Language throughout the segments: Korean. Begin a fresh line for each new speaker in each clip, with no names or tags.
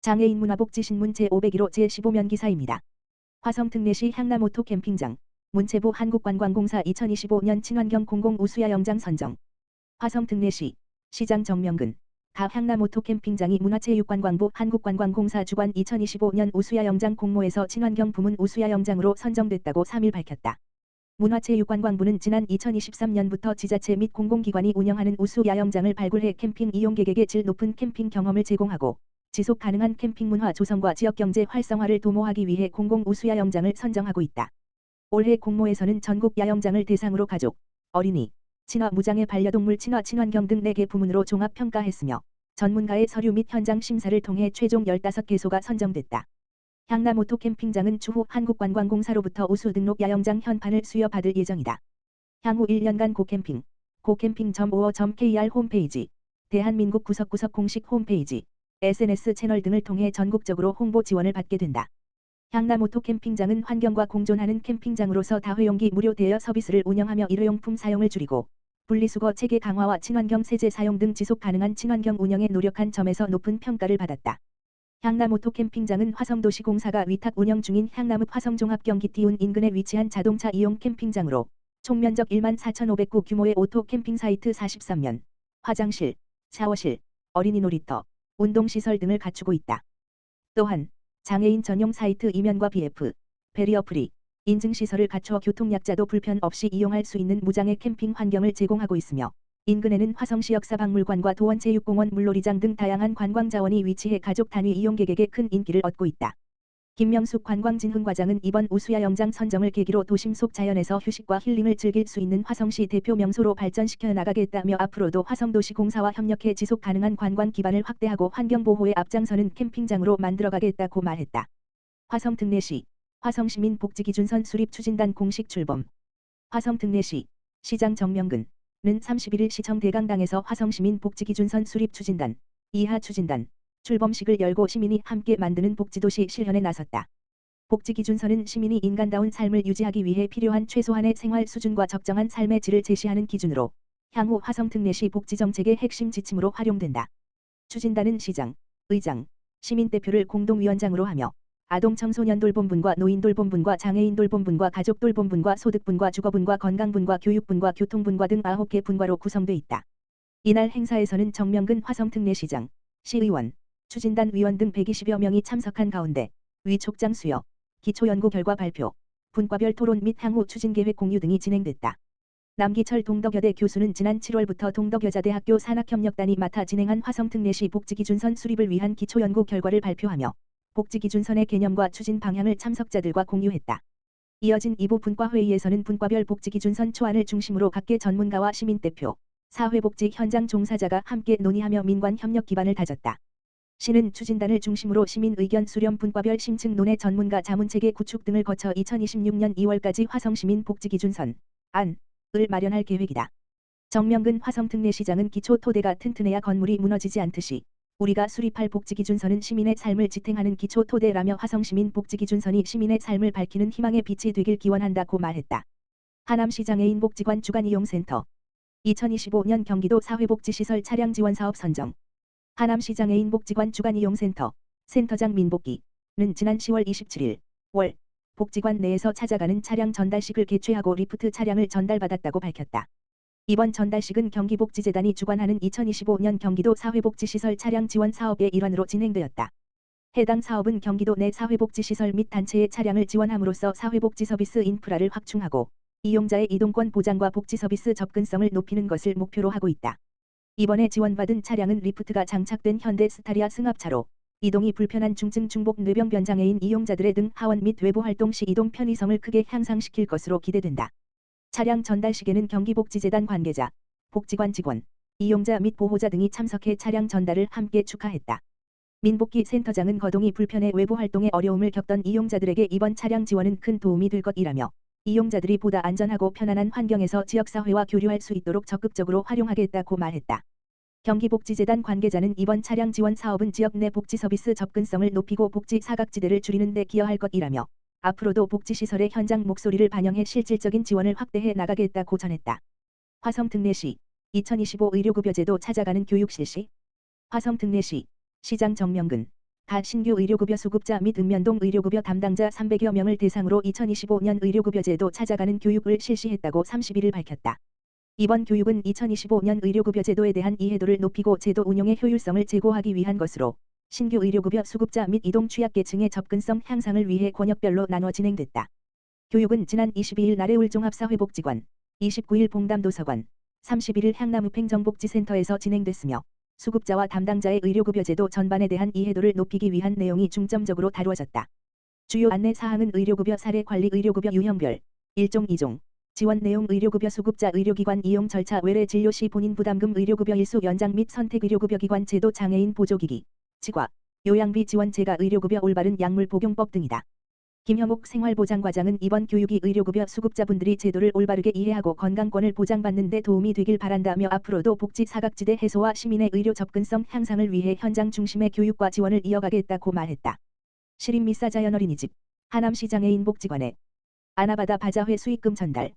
장애인 문화복지신문 제501호 제15면 기사입니다. 화성특례시 향남오토 캠핑장 문체부 한국관광공사 2025년 친환경 공공 우수야 영장 선정. 화성특례시 시장 정명근 가 향남오토 캠핑장이 문화체육관광부 한국관광공사 주관 2025년 우수야 영장 공모에서 친환경 부문 우수야 영장으로 선정됐다고 3일 밝혔다. 문화체육관광부는 지난 2023년부터 지자체 및 공공기관이 운영하는 우수야 영장을 발굴해 캠핑 이용객에게 질 높은 캠핑 경험을 제공하고 지속 가능한 캠핑 문화 조성과 지역경제 활성화를 도모하기 위해 공공 우수야 영장을 선정하고 있다. 올해 공모에서는 전국 야영장을 대상으로 가족, 어린이, 친화 무장애 반려동물 친화 친환경 등 4개 부문으로 종합 평가했으며 전문가의 서류 및 현장 심사를 통해 최종 15개소가 선정됐다. 향남오토 캠핑장은 추후 한국관광공사로부터 우수 등록 야영장 현판을 수여받을 예정이다. 향후 1년간 고캠핑.or.kr 홈페이지, 대한민국 구석구석 공식 홈페이지, SNS 채널 등을 통해 전국적으로 홍보 지원을 받게 된다. 향남오토 캠핑장은 환경과 공존하는 캠핑장으로서 다회용기 무료 대여 서비스를 운영하며 일회용품 사용을 줄이고 분리수거 체계 강화와 친환경 세제 사용 등 지속 가능한 친환경 운영에 노력한 점에서 높은 평가를 받았다. 향남오토 캠핑장은 화성도시공사가 위탁 운영 중인 향남읍 화성종합경기티운 인근에 위치한 자동차 이용 캠핑장으로 총면적 14,509 규모의 오토 캠핑 사이트 43면, 화장실, 샤워실, 어린이 놀이터, 운동시설 등을 갖추고 있다. 또한 장애인 전용 사이트 이면과 BF, 베리어 프리, 인증시설을 갖춰 교통약자도 불편 없이 이용할 수 있는 무장애 캠핑 환경을 제공하고 있으며 인근에는 화성시 역사박물관과 도원체육공원 물놀이장 등 다양한 관광자원이 위치해 가족 단위 이용객에게 큰 인기를 얻고 있다. 김명숙 관광진흥과장은 이번 우수야 영장 선정을 계기로 도심 속 자연에서 휴식과 힐링을 즐길 수 있는 화성시 대표 명소로 발전시켜 나가겠다며 앞으로도 화성도시공사와 협력해 지속 가능한 관광 기반을 확대하고 환경보호에 앞장서는 캠핑장으로 만들어가겠다고 말했다. 화성특례시 화성시민복지기준선 수립 추진단 공식 출범. 화성특례시 시장 정명근은 31일 시청 대강당에서 화성시민복지기준선 수립 추진단, 이하 추진단, 출범식을 열고 시민이 함께 만드는 복지도시 실현에 나섰다. 복지기준선은 시민이 인간다운 삶을 유지하기 위해 필요한 최소한의 생활 수준과 적정한 삶의 질을 제시하는 기준으로 향후 화성특례시 복지정책의 핵심 지침으로 활용된다. 추진단은 시장, 의장, 시민대표를 공동위원장으로 하며 아동청소년돌봄분과 노인돌봄분과 장애인돌봄분과 가족돌봄분과 소득분과 주거분과 건강분과 교육분과 교통분과 등 9개 분과로 구성돼 있다. 이날 행사에서는 정명근 화성특례시장, 시의원, 추진단 위원 등 120여 명이 참석한 가운데 위 촉장 수여, 기초연구 결과 발표, 분과별 토론 및 향후 추진계획 공유 등이 진행됐다. 남기철 동덕여대 교수는 지난 7월부터 동덕여자대학교 산학협력단이 맡아 진행한 화성특례시 복지기준선 수립을 위한 기초연구 결과를 발표하며 복지기준선의 개념과 추진 방향을 참석자들과 공유했다. 이어진 2부 분과회의에서는 분과별 복지기준선 초안을 중심으로 각계 전문가와 시민대표, 사회복지 현장 종사자가 함께 논의하며 민관 협력 기반을 다졌다. 시는 추진단을 중심으로 시민 의견 수렴 분과별 심층 논의 전문가 자문체계 구축 등을 거쳐 2026년 2월까지 화성시민 복지기준선 안을 마련할 계획이다. 정명근 화성특례시장은 기초 토대가 튼튼해야 건물이 무너지지 않듯이 우리가 수립할 복지기준선은 시민의 삶을 지탱하는 기초 토대라며 화성시민 복지기준선이 시민의 삶을 밝히는 희망의 빛이 되길 기원한다고 말했다. 하남시 장애인 복지관 주간이용센터 2025년 경기도 사회복지시설 차량 지원 사업 선정. 하남시 장애인 복지관 주간이용센터 센터장 민복기는 지난 10월 27일 월 복지관 내에서 찾아가는 차량 전달식을 개최하고 리프트 차량을 전달받았다고 밝혔다. 이번 전달식은 경기복지재단이 주관하는 2025년 경기도 사회복지시설 차량 지원 사업의 일환으로 진행되었다. 해당 사업은 경기도 내 사회복지시설 및 단체의 차량을 지원함으로써 사회복지 서비스 인프라를 확충하고 이용자의 이동권 보장과 복지 서비스 접근성을 높이는 것을 목표로 하고 있다. 이번에 지원받은 차량은 리프트가 장착된 현대 스타리아 승합차로 이동이 불편한 중증 중복 뇌병변 장애인 이용자들의 등 하원 및 외부 활동 시 이동 편의성을 크게 향상시킬 것으로 기대된다. 차량 전달식에는 경기복지재단 관계자, 복지관 직원, 이용자 및 보호자 등이 참석해 차량 전달을 함께 축하했다. 민복기 센터장은 거동이 불편해 외부 활동에 어려움을 겪던 이용자들에게 이번 차량 지원은 큰 도움이 될 것이라며 이용자들이 보다 안전하고 편안한 환경에서 지역사회와 교류할 수 있도록 적극적으로 활용하겠다고 말했다. 경기복지재단 관계자는 이번 차량 지원 사업은 지역 내 복지 서비스 접근성을 높이고 복지 사각지대를 줄이는 데 기여할 것이라며 앞으로도 복지시설의 현장 목소리를 반영해 실질적인 지원을 확대해 나가겠다고 전했다. 화성특례시 2025 의료급여제도 찾아가는 교육 실시. 화성특례시 시장 정명근 가 신규 의료급여 수급자 및 읍면동 의료급여 담당자 300여 명을 대상으로 2025년 의료급여제도 찾아가는 교육을 실시했다고 31일 밝혔다. 이번 교육은 2025년 의료급여제도에 대한 이해도를 높이고 제도 운용의 효율성을 제고하기 위한 것으로 신규 의료급여 수급자 및 이동 취약계층의 접근성 향상을 위해 권역별로 나눠 진행됐다. 교육은 지난 22일 나래울 종합사회복지관, 29일 봉담도서관, 31일 향남읍행정복지센터에서 진행됐으며 수급자와 담당자의 의료급여제도 전반에 대한 이해도를 높이기 위한 내용이 중점적으로 다루어졌다. 주요 안내 사항은 의료급여 사례 관리 의료급여 유형별, 1종 2종, 지원 내용 의료급여 수급자 의료기관 이용 절차 외래 진료 시 본인 부담금 의료급여 일수 연장 및 선택 의료급여기관 제도 장애인 보조기기, 치과, 요양비 지원 제가 의료급여 올바른 약물 복용법 등이다. 김형옥 생활보장과장은 이번 교육이 의료급여 수급자분들이 제도를 올바르게 이해하고 건강권을 보장받는 데 도움이 되길 바란다며 앞으로도 복지 사각지대 해소와 시민의 의료 접근성 향상을 위해 현장 중심의 교육과 지원을 이어가겠다고 말했다. 시립미사자연 어린이집, 하남시 장애인복지관에 아나바다 바자회 수익금 전달.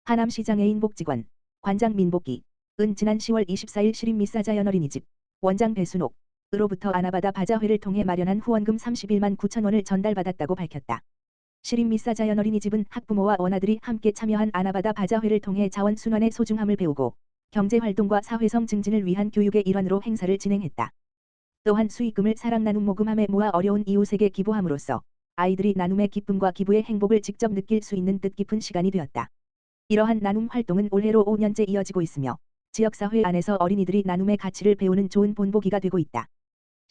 하남시 장애인복지관, 관장 민복기, 은 지난 10월 24일 시립미사자연 어린이집, 원장 배순옥, 으로부터 아나바다 바자회를 통해 마련한 후원금 31만 9천 원을 전달받았다고 밝혔다. 시립미사자연 어린이집은 학부모와 원아들이 함께 참여한 아나바다 바자회를 통해 자원순환의 소중함을 배우고 경제활동과 사회성 증진을 위한 교육의 일환으로 행사를 진행했다. 또한 수익금을 사랑 나눔 모금함에 모아 어려운 이웃에게 기부함으로써 아이들이 나눔의 기쁨과 기부의 행복을 직접 느낄 수 있는 뜻깊은 시간이 되었다. 이러한 나눔 활동은 올해로 5년째 이어지고 있으며 지역사회 안에서 어린이들이 나눔의 가치를 배우는 좋은 본보기가 되고 있다.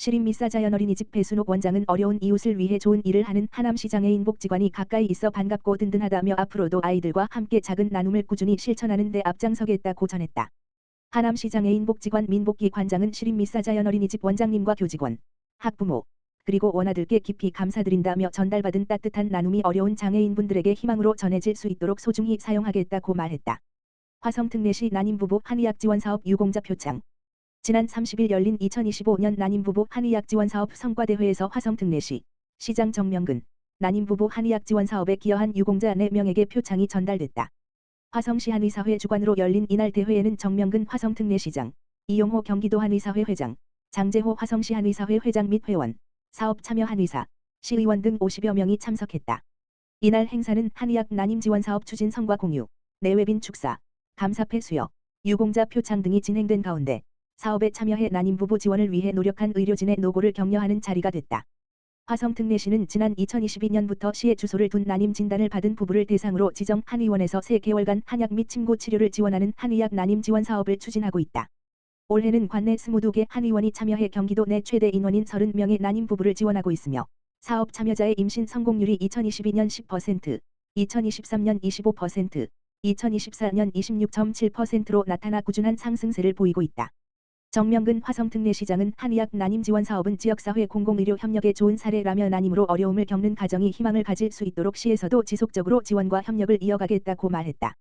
시립미사자연 어린이집 배순옥 원장은 어려운 이웃을 위해 좋은 일을 하는 하남시 장애인복지관이 가까이 있어 반갑고 든든하다며 앞으로도 아이들과 함께 작은 나눔을 꾸준히 실천하는 데 앞장서겠다고 전했다. 하남시 장애인복지관 민복기 관장은 시립미사자연 어린이집 원장님과 교직원, 학부모, 그리고 원아들께 깊이 감사드린다며 전달받은 따뜻한 나눔이 어려운 장애인분들에게 희망으로 전해질 수 있도록 소중히 사용하겠다고 말했다. 화성특례시 난임부부 한의학지원사업 유공자 표창. 지난 30일 열린 2025년 난임부부 한의학지원사업 성과대회에서 화성특례시 시장 정명근 난임부부 한의학지원사업에 기여한 유공자 4명에게 표창이 전달됐다. 화성시 한의사회 주관으로 열린 이날 대회에는 정명근 화성특례시장, 이용호 경기도 한의사회 회장, 장재호 화성시 한의사회 회장 및 회원, 사업 참여 한의사, 시의원 등 50여 명이 참석했다. 이날 행사는 한의학 난임지원사업 추진 성과 공유, 내외빈 축사, 감사패 수여, 유공자 표창 등이 진행된 가운데 사업에 참여해 난임부부 지원을 위해 노력한 의료진의 노고를 격려하는 자리가 됐다. 화성특례시는 지난 2022년부터 시에 주소를 둔 난임 진단을 받은 부부를 대상으로 지정 한의원에서 3개월간 한약 및 침구 치료를 지원하는 한의학 난임 지원 사업을 추진하고 있다. 올해는 관내 22개 한의원이 참여해 경기도 내 최대 인원인 30명의 난임 부부를 지원하고 있으며 사업 참여자의 임신 성공률이 2022년 10%, 2023년 25%, 2024년 26.7%로 나타나 꾸준한 상승세를 보이고 있다. 정명근 화성특례시장은 한의학 난임 지원 사업은 지역사회 공공의료 협력의 좋은 사례라며 난임으로 어려움을 겪는 가정이 희망을 가질 수 있도록 시에서도 지속적으로 지원과 협력을 이어가겠다고 말했다.